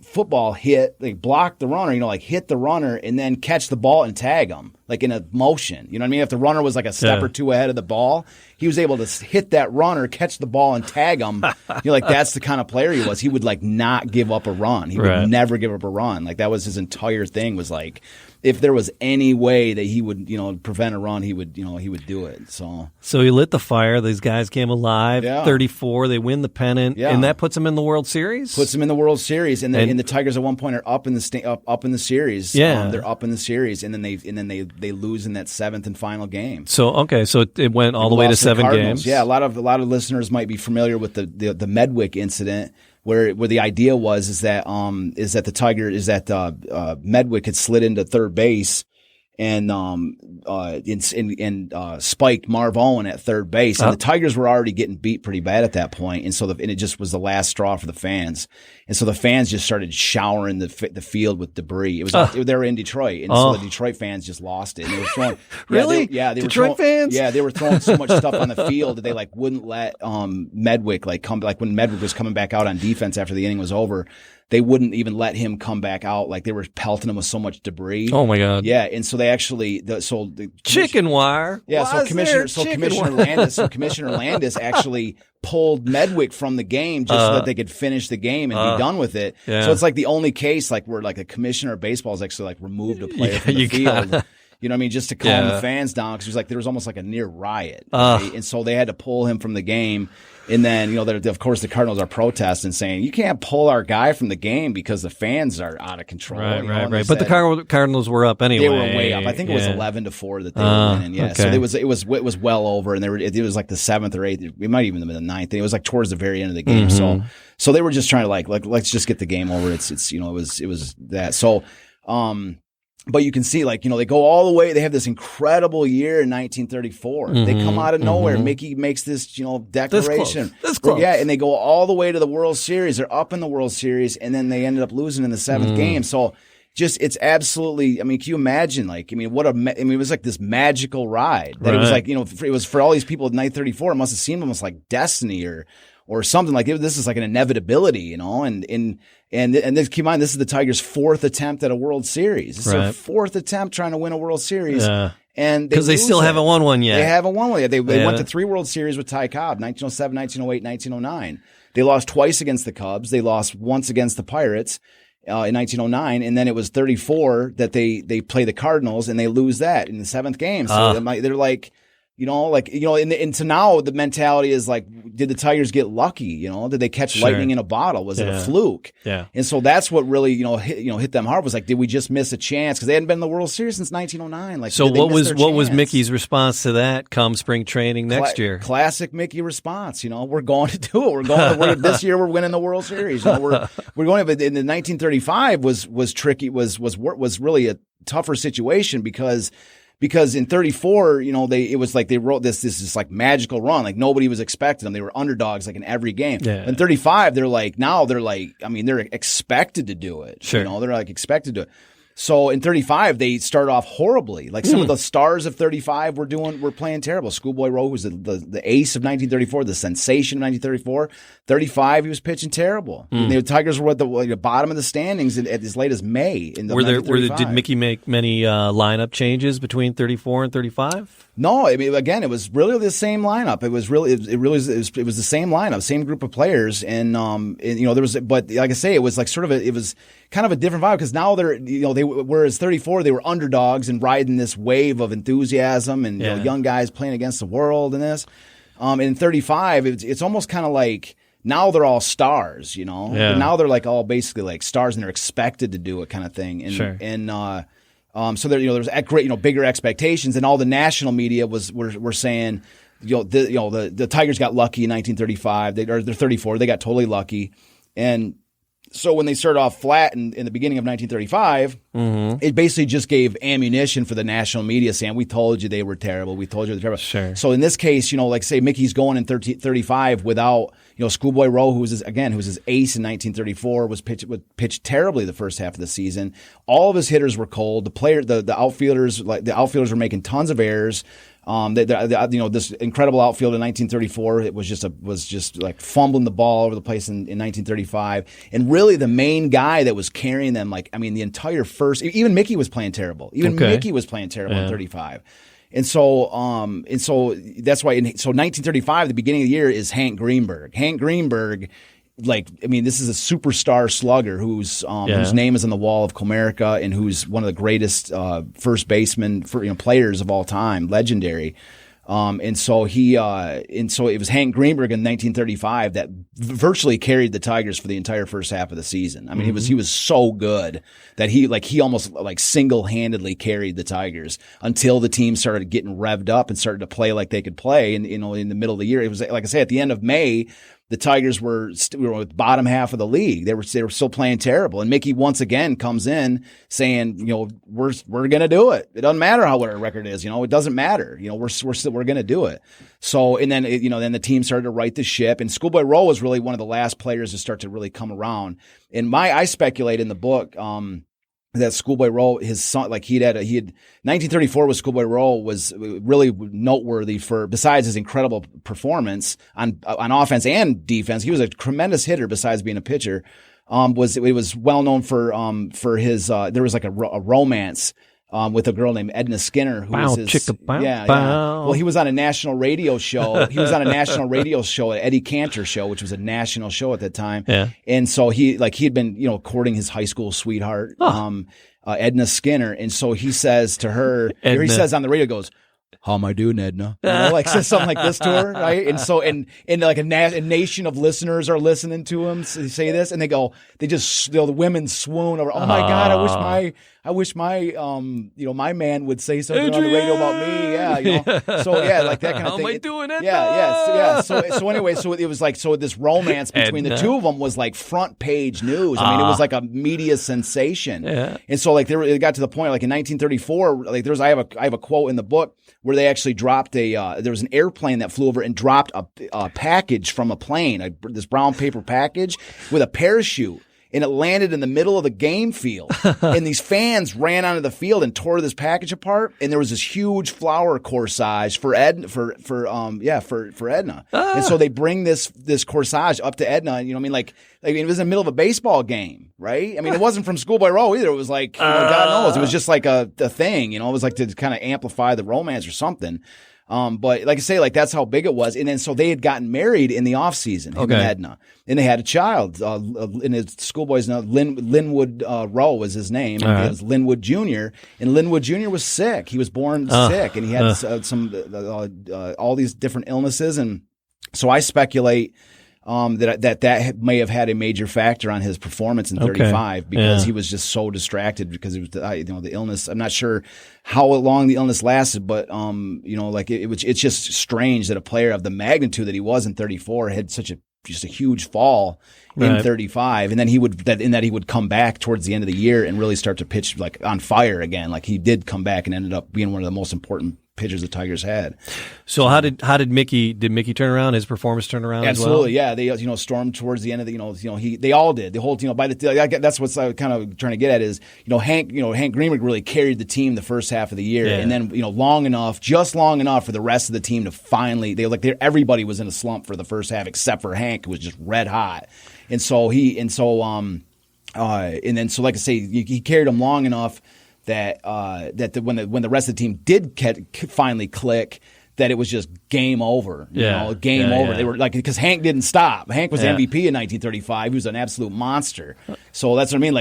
football hit, like block the runner, like hit the runner and then catch the ball and tag him, like in a motion. You know what I mean? If the runner was like a step or two ahead of the ball, he was able to hit that runner, catch the ball and tag him. Like that's the kind of player he was. He would like not give up a run. He would never give up a run. Like that was his entire thing, was like, if there was any way that he would, prevent a run, he would do it. So he lit the fire. These guys came alive. 34. They win the pennant, and that puts them in the World Series. Puts them in the World Series, and the Tigers at one point are up in the series. Yeah, they're up in the series, and then they lose in that 7th and final game. So it went all the way to 7 games. Yeah, a lot of listeners might be familiar with the Medwick incident, where the idea is that Medwick had slid into third base and spiked Marv Owen at third base, and the Tigers were already getting beat pretty bad at that point, and so it just was the last straw for the fans, and so the fans just started showering the field with debris. It was they were in Detroit, and so the Detroit fans just lost it. And they were throwing Detroit fans. Yeah, they were throwing so much stuff on the field that they like wouldn't let Medwick come, like when Medwick was coming back out on defense after the inning was over. They wouldn't even let him come back out. Like they were pelting him with so much debris. Oh my God! Yeah, and so they actually chicken wire. Yeah, Commissioner Landis actually pulled Medwick from the game just so that they could finish the game and be done with it. Yeah. So it's like the only case like where like a commissioner of baseball has actually like removed a player from the field. You know what I mean? Just to calm the fans down, because there was almost like a near riot, right? And so they had to pull him from the game. And then, of course, the Cardinals are protesting, saying, "You can't pull our guy from the game because the fans are out of control." Right. But the Cardinals were up anyway. They were way up. I think it was 11-4 that they were winning. Yeah, okay. So it was well over, and it was like the 7th or 8th. It might even have been the 9th. It was like towards the very end of the game. Mm-hmm. So they were just trying to like let's just get the game over. It was that. So. But you can see, they go all the way. They have this incredible year in 1934. Mm-hmm, they come out of nowhere. Mm-hmm. Mickey makes this, declaration. This close. Yeah, and they go all the way to the World Series. They're up in the World Series, and then they ended up losing in the 7th game. So, it's absolutely. I mean, can you imagine? It was like this magical ride. That it was like, it was for all these people in 1934. It must have seemed almost like destiny or something like this is like an inevitability, and this, keep in mind, this is the Tigers' 4th attempt at a World Series. This is their 4th attempt trying to win a World Series. Yeah. And because they still haven't won one yet. They haven't won one yet. They went to 3 World Series with Ty Cobb, 1907, 1908, 1909. They lost twice against the Cubs. They lost once against the Pirates in 1909, and then it was 34 that they play the Cardinals, and they lose that in the 7th game. So they're like, You know, like, you know, and so now the mentality is like, did the Tigers get lucky? You know, did they catch lightning in a bottle? Was it a fluke? Yeah. And so that's what really, hit them hard was like, did we just miss a chance? Because they hadn't been in the World Series since 1909. Like, so what was Mickey's response to that come spring training next year? Classic Mickey response. You know, we're going to do it. This year we're winning the World Series. You know, we're going. But in the 1935 was tricky. Was really a tougher situation because in 34, you know, it was like they wrote this like magical run, like nobody was expecting them. They were underdogs like in every game. Yeah. In 35, they're expected to do it. Sure. You know, they're like expected to. So in 35, they start off horribly. Like some of the stars of 35 were playing terrible. Schoolboy Rowe was the ace of 1934, the sensation of 1934. 35, he was pitching terrible. The Tigers were at the bottom of the standings at as late as May. Did Mickey make many lineup changes between 34 and 35? No, I mean, again, it was really the same lineup. It was the same lineup, same group of players, and you know, there was, but like I say, it was like it was kind of a different vibe because now whereas 34 they were underdogs and riding this wave of enthusiasm and you know, young guys playing against the world and this. And in 35, it's almost kind of like now they're all stars, you know. Yeah. Now they're like all basically like stars and they're expected to do it kind of thing. And, sure. So there, you know, there's great, you know, bigger expectations, and all the national media were saying, the Tigers got lucky in 1935. They're 34. They got totally lucky, and so when they started off flat in the beginning of 1935, it basically just gave ammunition for the national media saying, "We told you they were terrible. We told you they were terrible." Sure. So in this case, you know, like say Mickey's going in 35 without, you know, Schoolboy Rowe, who was his ace in 1934, pitched terribly the first half of the season. All of his hitters were cold. The outfielders were making tons of errors. This incredible outfield in 1934, it was just like fumbling the ball over the place in 1935. And really the main guy that was carrying them, like, I mean, the entire first, even Mickey was playing terrible. Mickey was playing terrible in 35. And so that's why, 1935, the beginning of the year is Hank Greenberg. Hank Greenberg, like, I mean, this is a superstar slugger whose name is on the wall of Comerica and who's one of the greatest first basemen players of all time, legendary. And so it was Hank Greenberg in 1935 that virtually carried the Tigers for the entire first half of the season. I mean, he was so good that he almost like single-handedly carried the Tigers until the team started getting revved up and started to play like they could play. And, you know, in the middle of the year, it was like I say, at the end of May, the Tigers were with the bottom half of the league. They were still playing terrible. And Mickey once again comes in saying, you know, we're going to do it. It doesn't matter what our record is. You know, it doesn't matter. You know, we're going to do it. So, and then, then the team started to right the ship, and Schoolboy Rowe was really one of the last players to start to really come around. And I speculate in the book, that Schoolboy Rowe, his son, like 1934 was Schoolboy Rowe was really noteworthy for, besides his incredible performance on offense and defense. He was a tremendous hitter besides being a pitcher. It was well known for his, there was like a romance, with a girl named Edna Skinner, who was his, Well, he was on a national radio show. He was on a national radio show, an Eddie Cantor show, which was a national show at that time. Yeah. And so he'd been, you know, courting his high school sweetheart, Edna Skinner. And so he says to her, he says on the radio, goes, "How am I doing, Edna?" You know, like says something like this to her, right? And so, and like a nation of listeners are listening to him say this, and the women swoon over. Oh my God, I wish my my man would say something on the radio about me. Yeah, you know. So yeah, like that kind of thing. How am I doing, Edna? Yeah. So anyway, so it was like, so this romance between the two of them was like front page news. I mean, it was like a media sensation. Yeah. And so like it got to the point, like in 1934, like I have a quote in the book where they actually dropped there was an airplane that flew over and dropped a package from a plane, this brown paper package with a parachute. And it landed in the middle of the game field. And these fans ran onto the field and tore this package apart. And there was this huge flower corsage for Edna. And so they bring this corsage up to Edna. And, you know what I mean? Like it was in the middle of a baseball game, right? I mean, it wasn't from Schoolboy Rowe either. It was like, God knows. It was just like a thing, you know, it was like to kind of amplify the romance or something. But like I say, like that's how big it was. And then so they had gotten married in the off season, him and Edna, and they had a child. And his schoolboy's name, Linwood Rowe was his name. And it was Linwood Jr. And Linwood Jr. was sick. He was born sick, and he had all these different illnesses. And so I speculate that may have had a major factor on his performance in 35 because he was just so distracted because it was the illness. I'm not sure how long the illness lasted, but it's just strange that a player of the magnitude that he was in 34 had just a huge fall in 35, and then he would come back towards the end of the year and really start to pitch like on fire again. Like he did come back and ended up being one of the most important pitchers the Tigers had. So how did Mickey turn around? His performance turn around Absolutely, as well? Yeah. They stormed towards the end of they all did. The whole that's what I kind of trying to get at is Hank Greenberg really carried the team the first half of the year, and then long enough for the rest of the team to finally everybody was in a slump for the first half except for Hank, who was just red hot, like I say, he carried them long enough that when the rest of the team did finally click, that it was just game over. Game over. They were because Hank didn't stop. Hank was the MVP in 1935. He was an absolute monster. So that's what I mean.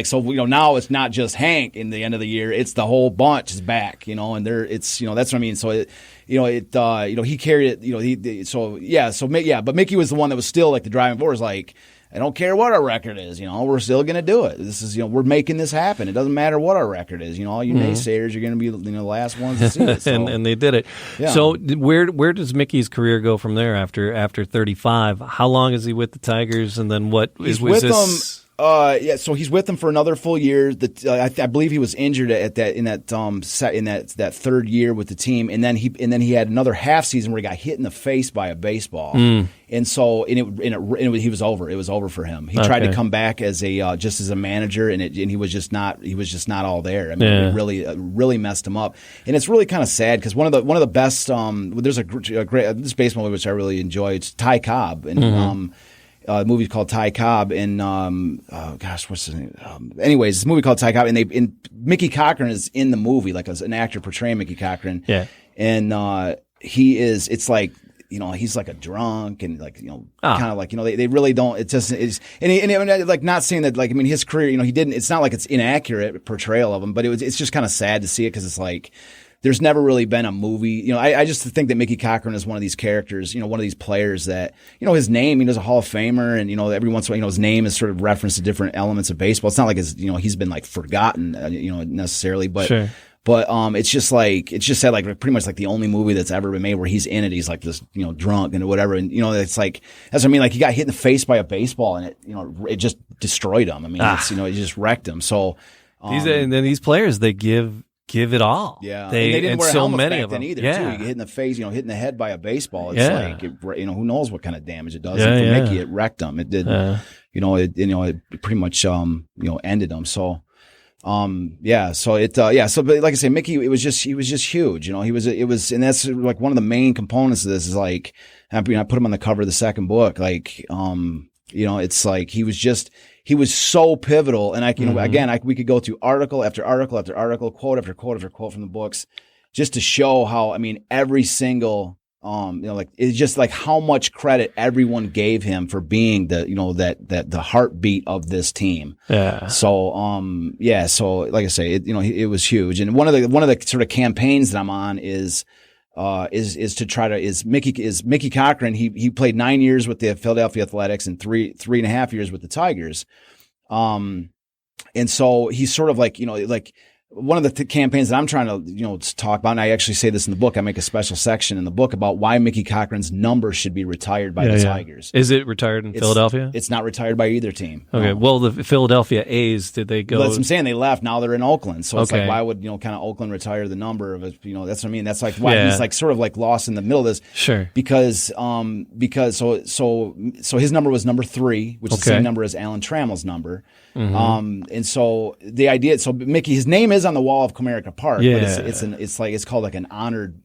Now it's not just Hank in the end of the year. It's the whole bunch is back. And that's what I mean. So he carried it. But Mickey was the one that was still like the driving force. Like, I don't care what our record is, we're still going to do it. This is, we're making this happen. It doesn't matter what our record is. All you naysayers are going to be the last ones to see it. So. and they did it. Yeah. So where does Mickey's career go from there after 35? How long is he with the Tigers, and then what was with this? So he's with them for another full year. I believe he was injured in that third year with the team, and then he had another half season where he got hit in the face by a baseball, and so he was over. It was over for him. He tried to come back as just as a manager, and he was just not all there. I mean, it really messed him up, and it's really kind of sad because one of the best there's a great this baseball movie which I really enjoy. It's Ty Cobb and. The movie called Ty Cobb, and what's his name? Anyways, this movie called Ty Cobb, and Mickey Cochrane is in the movie, like an actor portraying Mickey Cochrane. Yeah, and it's like he's like a drunk and kind of like they really don't. It just is, and like not saying that like I mean his career, he didn't. It's not like it's inaccurate portrayal of him, but it's just kind of sad to see it because it's like. There's never really been a movie. I just think that Mickey Cochrane is one of these characters, one of these players that, his name, he's a Hall of Famer, and, every once in a while, his name is sort of referenced to different elements of baseball. It's not like he's been like forgotten, necessarily, but. Sure. But it's just said like pretty much like the only movie that's ever been made where he's in it. He's like this, drunk and whatever. And it's like that's what I mean. Like he got hit in the face by a baseball and it just destroyed him. I mean, it just wrecked him. So these players, they give it all. Yeah, they didn't wear so helmets many back of then them either. Yeah. Too. You get hit in the face, hit in the head by a baseball. It's like who knows what kind of damage it does. And for Mickey, it wrecked him. It did. It pretty much ended him. So. So but like I say, Mickey, he was just huge. And that's like one of the main components of this is like, I put him on the cover of the second book. Like, it's like he was so pivotal. And we could go through article after article after article, quote after quote after quote from the books, just to show how, every single, it's just like how much credit everyone gave him for being the heartbeat of this team. Yeah. So, so like I say, it was huge. And one of the sort of campaigns that I'm on is Mickey Cochrane. He played 9 years with the Philadelphia Athletics and three and a half years with the Tigers. And so he's sort of like, one of the campaigns that I'm trying to, talk about, and I actually say this in the book, I make a special section in the book about why Mickey Cochrane's number should be retired by the Tigers. Is it retired in Philadelphia? It's not retired by either team. Okay. Well, the Philadelphia A's, did they go? Well, that's what I'm saying. They left. Now they're in Oakland. So it's like, why would, kind of Oakland retire the number of it? That's what I mean. That's like why he's like sort of like lost in the middle of this. Sure. Because his number was number 3, which is the same number as Alan Trammell's number. Mm-hmm. And so the idea, Mickey, his name is on the wall of Comerica Park, but it's called like an honored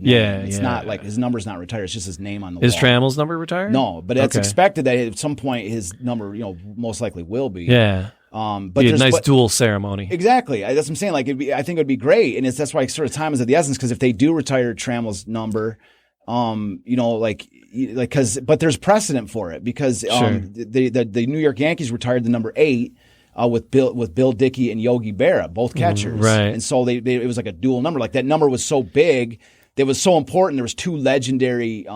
name. It's not like his number's not retired. It's just his name on the wall. Is Trammell's number retired? No, but it's expected that at some point his number, most likely will be. Yeah. But be a there's nice dual ceremony. Exactly. That's what I'm saying. Like, I think it would be great. And that's why sort of time is of the essence, because if they do retire Trammell's number, but there's precedent for it, because the New York Yankees retired the number 8 with Bill Dickey and Yogi Berra, both catchers. Right. And so it was like a dual number. Like, that number was so big, that was so important. There was 2 legendary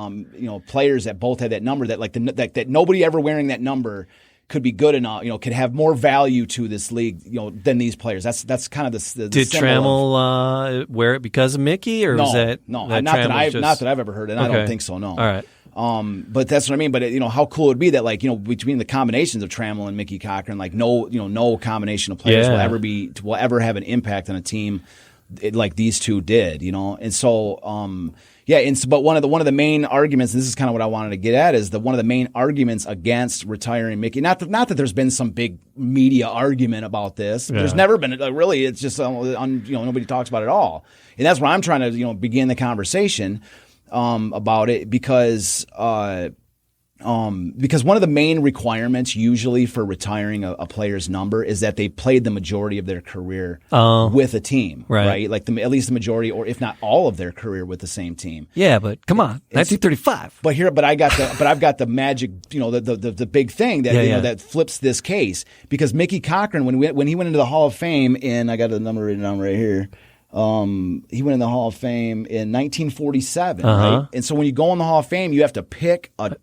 players that both had that number, that that nobody ever wearing that number could be good enough, could have more value to this league, than these players. That's kind of the Did Trammell wear it because of Mickey, or was that not that that Trammell's I've ever heard, and Okay. I don't think so. No. All right. But that's what I mean. But how cool it would be that, between the combinations of Trammell and Mickey Cochrane, no combination of players will ever have an impact on a team like these two did, And so, but one of the main arguments, and this is kind of what I wanted to get at, is that one of the main arguments against retiring Mickey, not that there's been some big media argument about this. Yeah. There's never been, really. It's just nobody talks about it at all, and that's why I'm trying to begin the conversation about it, because one of the main requirements usually for retiring a player's number is that they played the majority of their career with a team, right? Like at least the majority, or if not all of their career with the same team. Yeah, but come on, 1935. But I've got the magic, the big thing that that flips this case, because Mickey Cochrane, when he went into the Hall of Fame I got the number written down right here. He went in the Hall of Fame in 1947, right? And so when you go in the Hall of Fame, you have to pick a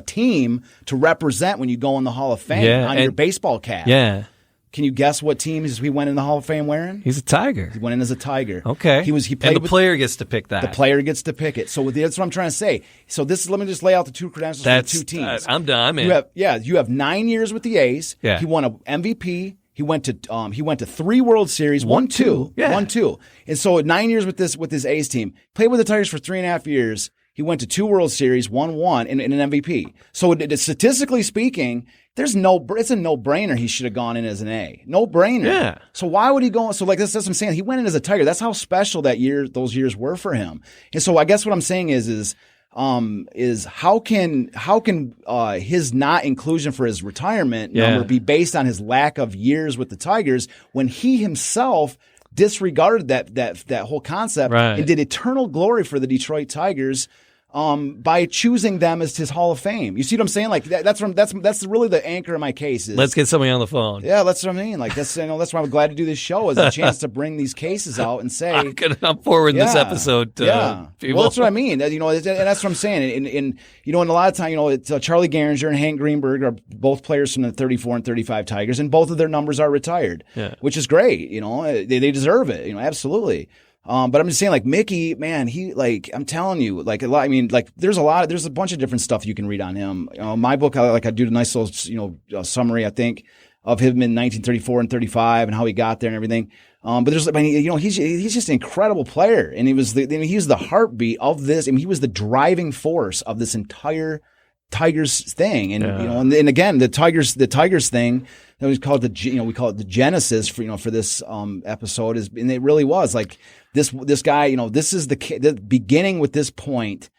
team to represent when you go in the Hall of Fame on your baseball cap. Yeah. Can you guess what team he went in the Hall of Fame wearing? He's a Tiger. He went in as a Tiger. Okay. He played, and the player gets to pick that. The player gets to pick it. So that's what I'm trying to say. So let me just lay out the 2 credentials for the 2 teams. I'm done. I'm in. You have 9 years with the A's. Yeah. He won an MVP. He went to 3 World Series, won 2. And so 9 years with this A's team. Played with the Tigers for 3.5 years. He went to 2 World Series, won 1, and an MVP. So statistically speaking, it's a no-brainer he should have gone in as an A. No-brainer. Yeah. So why would he go? So that's what I'm saying. He went in as a Tiger. That's how special those years were for him. And so I guess what I'm saying is how can his not inclusion for his retirement number be based on his lack of years with the Tigers, when he himself disregarded that whole concept and did eternal glory for the Detroit Tigers by choosing them as his Hall of Fame? You see what I'm saying? Like that's really the anchor of my case. Let's get somebody on the phone. Yeah, that's what I mean. Like that's why I'm glad to do this show, is a chance to bring these cases out and say I'm forwarding this episode to people. Well, that's what I mean. And that's what I'm saying. And a lot of time, it's Charlie Gehringer and Hank Greenberg are both players from the 34 and 35 Tigers, and both of their numbers are retired, which is great. They deserve it. Absolutely. But I'm just saying, like, Mickey, man, I'm telling you, there's a bunch of different stuff you can read on him. My book, I do a nice little, summary, I think, of him in 1934 and 35 and how he got there and everything. But he's just an incredible player, and he was the heartbeat of this. I mean, he was the driving force of this entire Tigers thing, and and again, the Tigers thing that we call it the genesis for this episode and it really was like this guy. This is the beginning with this point.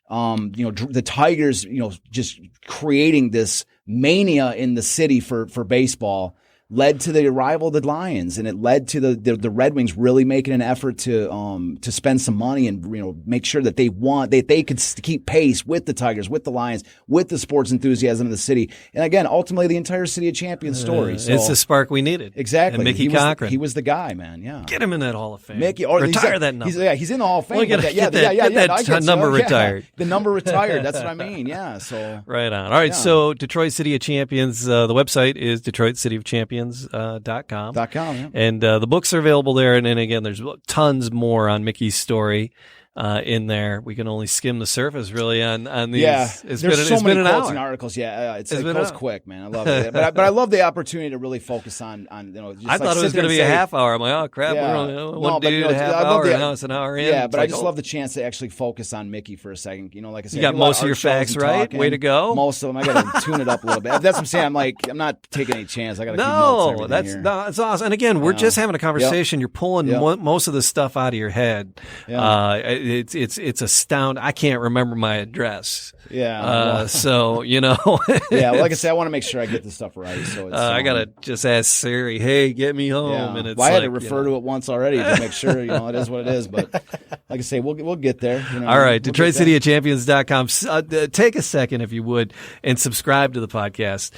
The Tigers, just creating this mania in the city for baseball, led to the arrival of the Lions, and it led to the Red Wings really making an effort to spend some money and make sure that they could keep pace with the Tigers, with the Lions, with the sports enthusiasm of the city, and again, ultimately the entire City of Champions story. So, it's the spark we needed. Exactly. And Mickey Cochrane. He was the guy, man. Yeah. Get him in that Hall of Fame. Retire that number. He's in the Hall of Fame. Well, get that number retired. The number retired. That's what I mean. Yeah. So right on. All right. So Detroit City of Champions. The website is DetroitCityOfChampions.com. .com, and the books are available there. And then again, there's tons more on Mickey's story in there. We can only skim the surface really on these. Yeah, it's there's so many quotes and hour. articles. Yeah, it goes quick, man. I love it. But I love the opportunity to really focus on just I thought it was going to be a half hour. I'm like, oh crap, we're only a half hour, and now it's an hour in. Yeah, but I just love the chance to actually focus on Mickey for a second. Like I said, you got most of your facts right. Way to go. Most of them. I got to tune it up a little bit. That's what I'm saying. I'm not taking any chance. I got to keep notes. That's awesome. And again, we're just having a conversation. You're pulling most of the stuff out of your head. it's astounding. I can't remember my address. Yeah. So yeah. Well, like I said, I want to make sure I get this stuff right. So it's, I gotta just ask Siri, "Hey, get me home." Yeah. And it's I had to refer to it once already to make sure it is what it is. But like I say, we'll get there. All right, DetroitCityOfChampions.com. Take a second, if you would, and subscribe to the podcast.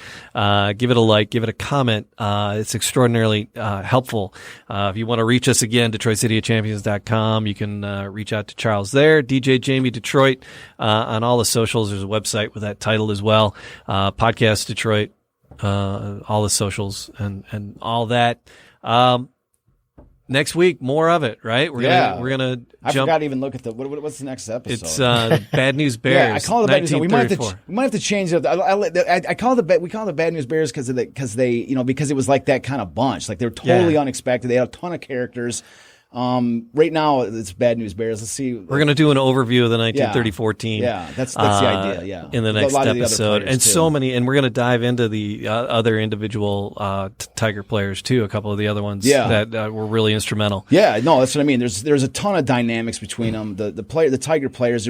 Give it a like, give it a comment. It's extraordinarily helpful. If you want to reach us again, DetroitCityOfChampions.com. You can reach out to Charles there, DJ Jamie Detroit, on all the socials. There's a website with that title as well. Podcast Detroit, all the socials and all that. Next week, more of it, right? We're gonna jump. I forgot to even look at what's the next episode. It's Bad News Bears. Yeah, I call it the Bad News. We might have to change it. We call it the Bad News Bears because it was like that kind of bunch. Like they were totally unexpected. They had a ton of characters. Right now it's Bad News Bears. Let's see. We're going to do an overview of the 1934 team. Yeah, that's the idea. Yeah, in the next episode, and too. So many, and we're going to dive into the other individual Tiger players too. A couple of the other ones that were really instrumental. Yeah, no, that's what I mean. There's a ton of dynamics between them. The Tiger players.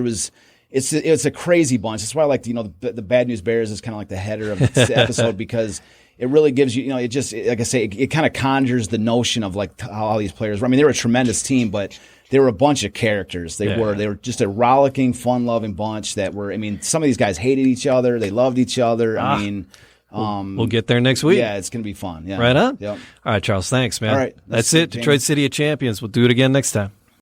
It's a crazy bunch. That's why I like the Bad News Bears is kind of like the header of this episode because it really gives you, it just, like I say, it kind of conjures the notion of like how all these players were. I mean, they were a tremendous team, but they were a bunch of characters. They were just a rollicking, fun-loving bunch that were, I mean, some of these guys hated each other. They loved each other. I mean, we'll get there next week. Yeah, it's going to be fun. Yeah. Right on? Yep. All right, Charles, thanks, man. All right. That's it. Detroit City of Champions. We'll do it again next time.